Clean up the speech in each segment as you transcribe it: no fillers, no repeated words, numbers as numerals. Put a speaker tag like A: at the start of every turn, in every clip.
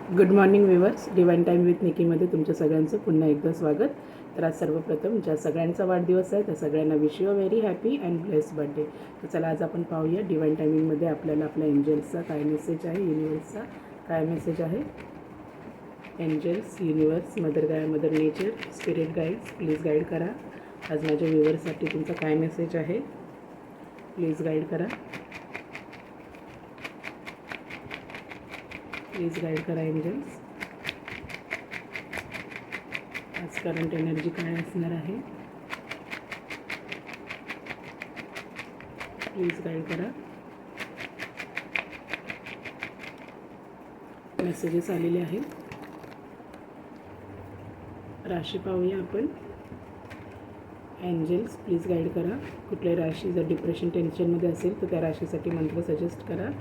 A: Good morning viewers. Divine time with निकीमध्ये तुमच्या सगळ्यांचं पुन्हा एकदा स्वागत. तर आज सर्वप्रथम ज्या सगळ्यांचा वाढदिवस आहे त्या सगळ्यांना wish you a very happy and blessed birthday. तर चला आज आपण पाहूया डिवाइन टायमिंगमध्ये आपल्याला आपल्या एंजल्सचा काय मेसेज आहे, युनिवर्सचा काय मेसेज आहे. Angels, universe, mother Gaia, mother nature, spirit guides, please guide करा. आज माझ्या व्ह्यूअर्ससाठी तुमचा काय मेसेज आहे, प्लीज गाईड करा. प्लीज गाईड करा एंजल्स. आज करंट एनर्जी काय असणार आहे, प्लीज गाईड करा. मेसेजेस आलेले आहेत. राशी पाहूया आपण. एंजल्स, प्लीज गाईड करा. कुठल्याही राशी जर डिप्रेशन टेन्शनमध्ये असेल तर त्या राशीसाठी मंत्र सजेस्ट करा.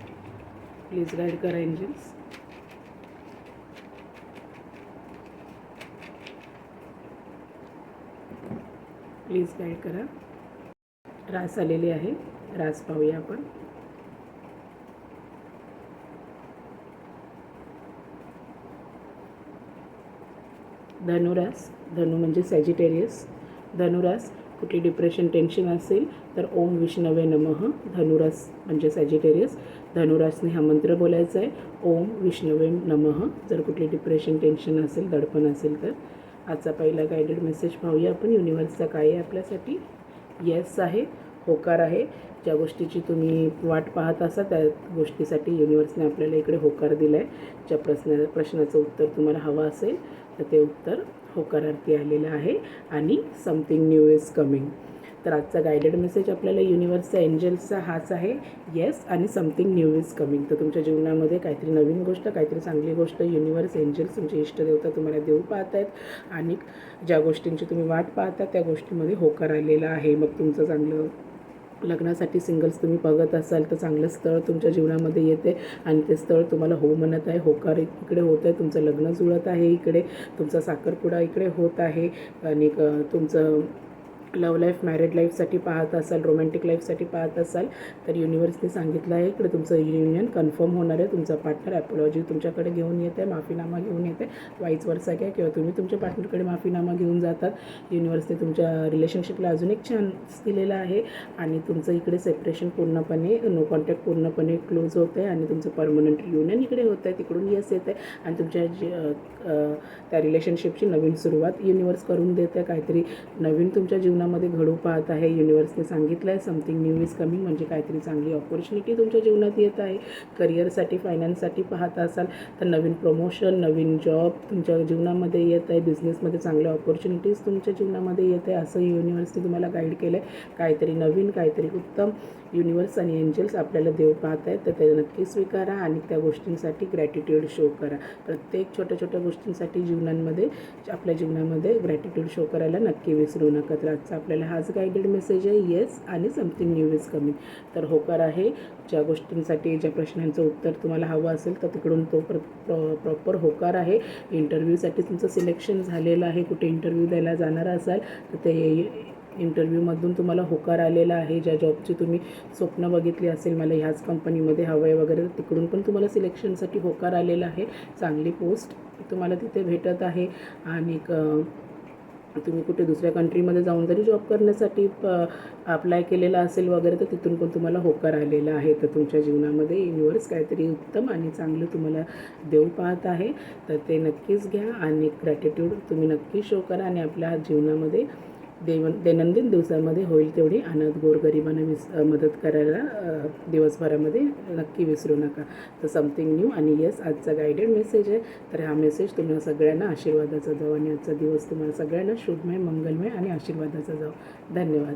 A: प्लीज गाईड करा एंजल्स. प्लीज गाईड करा. रास आलेली आहे. रास पाहूया आपण. धनुरास, धनु म्हणजे सॅजिटेरियस. धनुरास, कुठली डिप्रेशन टेन्शन असेल तर ओम विष्णवे नमः. धनुरास म्हणजे सॅजिटेरियस. धनुरासने हा मंत्र बोलायचा आहे, ओम विष्णवे नमः. जर कुठली डिप्रेशन टेन्शन असेल, दडपण असेल तर. आजचा पहिला गायडेड मेसेज पाहूया आपण. युनिवर्सचा काय आहे आपल्यासाठी. येस आहे, होकार आहे. ज्या गोष्टीची तुम्ही वाट पाहत असा त्या गोष्टीसाठी युनिवर्सने आपल्याला इकडे होकार दिला आहे. ज्या प्रश्नाचं उत्तर तुम्हाला हवं असेल तर ते उत्तर होकारार्थी आलेलं आहे. आणि समथिंग न्यू इज कमिंग. तर आजचा गायडेड मेसेज आपल्याला युनिवर्सचा, एंजल्सचा हाच आहे, येस आणि समथिंग न्यू इज कमिंग. तर तुमच्या जीवनामध्ये काहीतरी नवीन गोष्ट, काहीतरी चांगली गोष्ट युनिवर्स, एंजल्स, तुमचे इष्टदेवता तुम्हाला देऊ पाहत आहेत. आणि ज्या गोष्टींची तुम्ही वाट पाहता त्या गोष्टीमध्ये होकार आलेला आहे. मग तुमचं चांगलं लग्नासाठी सिंगल्स तुम्ही बघत असाल तर चांगलं स्थळ तुमच्या जीवनामध्ये येते आणि ते स्थळ तुम्हाला हो म्हणत आहे. होकार इकडे होत आहे. तुमचं लग्न जुळत आहे. इकडे तुमचा साखरपुडा इकडे होत आहे. आणि तुमचं लव्ह लाईफ, मॅरिड लाईफसाठी पाहत असाल, रोमॅन्टिक लाईफसाठी पाहत असाल तर युनिवर्सने सांगितलं आहे इकडे तुमचं युनियन कन्फर्म होणार आहे. तुमचा पार्टनर ॲपॉलॉजी तुमच्याकडे घेऊन येत आहे, माफीनामा घेऊन येते. वाईच वर्षा घ्या किंवा तुम्ही तुमच्या पार्टनरकडे माफीनामा घेऊन जातात. युनिवर्सने तुमच्या रिलेशनशिपला अजून एक चान्स दिलेला आहे. आणि तुमचं इकडे सेपरेशन पूर्णपणे, नो कॉन्टॅक्ट पूर्णपणे क्लोज होतं आहे. आणि तुमचं परमनंट युनियन इकडे होतं आहे. तिकडून येस येत आहे. आणि तुमच्या त्या रिलेशनशिपची नवीन सुरुवात युनिवर्स करून देत आहे. काहीतरी नवीन तुमच्या जीवनामध्ये घडू पाहत आहे. युनिवर्सने सांगितलं आहे समथिंग न्यू इज कमिंग म्हणजे काहीतरी चांगली ऑपॉर्च्युनिटी तुमच्या जीवनात येत आहे. करिअरसाठी, फायनान्ससाठी पाहत असाल तर नवीन प्रमोशन, नवीन जॉब तुमच्या जीवनामध्ये येत आहे. बिझनेसमध्ये चांगल्या ऑपॉर्च्युनिटीज तुमच्या जीवनामध्ये येत आहे. असं युनिवर्सने तुम्हाला गाईड केलं आहे. काहीतरी नवीन, काहीतरी उत्तम युनिवर्स आणि एंजल्स आपल्याला देव पाहत आहेत. तर ते नक्की स्वीकारा आणि त्या गोष्टींसाठी ग्रॅटिट्यूड शो करा. प्रत्येक छोट्या छोट्या गोष्टींसाठी आपल्या जीवनामध्ये ग्रॅटिट्यूड शो करायला नक्की विसरू नका. तर आजचा आपल्याला हाच गायडेड मेसेज आहे, येस आणि समथिंग न्यू इज कमिंग. तर होकार आहे. ज्या गोष्टींसाठी, ज्या प्रश्नांचं उत्तर तुम्हाला हवं असेल तर तिकडून तो प्रॉपर होकार आहे. इंटरव्ह्यूसाठी तुमचं सिलेक्शन झालेलं आहे. कुठे इंटरव्ह्यू द्यायला जाणार असाल तर ते इंटरव्ह्यूमधून तुम्हाला होकार आलेला आहे. ज्या जॉबची तुम्ही स्वप्न बघितली असेल, मला ह्याच कंपनीमध्ये हवं आहे वगैरे, तिकडून पण तुम्हाला सिलेक्शनसाठी होकार आलेला आहे. चांगली पोस्ट तुम्हाला तिथे भेटत आहे. आणि तुम्ही कुठे दुसऱ्या कंट्रीमध्ये जाऊन जरी जॉब करण्यासाठी अप्लाय केलेला असेल वगैरे तर तिथून पण तुम्हाला होकार आलेला आहे. तर तुमच्या जीवनामध्ये युनिवर्स काहीतरी उत्तम आणि चांगलं तुम्हाला देऊ पाहत आहे. तर ते नक्कीच घ्या आणि ग्रॅटिट्यूड तुम्ही नक्की शो करा. आणि आपल्या जीवनामध्ये दैनंदिन दिवसामध्ये होईल तेवढी अनाथ गोरगरिबांना मदत करायला दिवसभरामध्ये नक्की विसरू नका. तर समथिंग न्यू आणि येस आजचा गायडेड मेसेज आहे. तर हा मेसेज तुम्हाला सगळ्यांना आशीर्वादाचा जाऊ आणि आजचा दिवस तुम्हाला सगळ्यांना शुभमय, मंगलमय आणि आशीर्वादाचा जाऊ. धन्यवाद.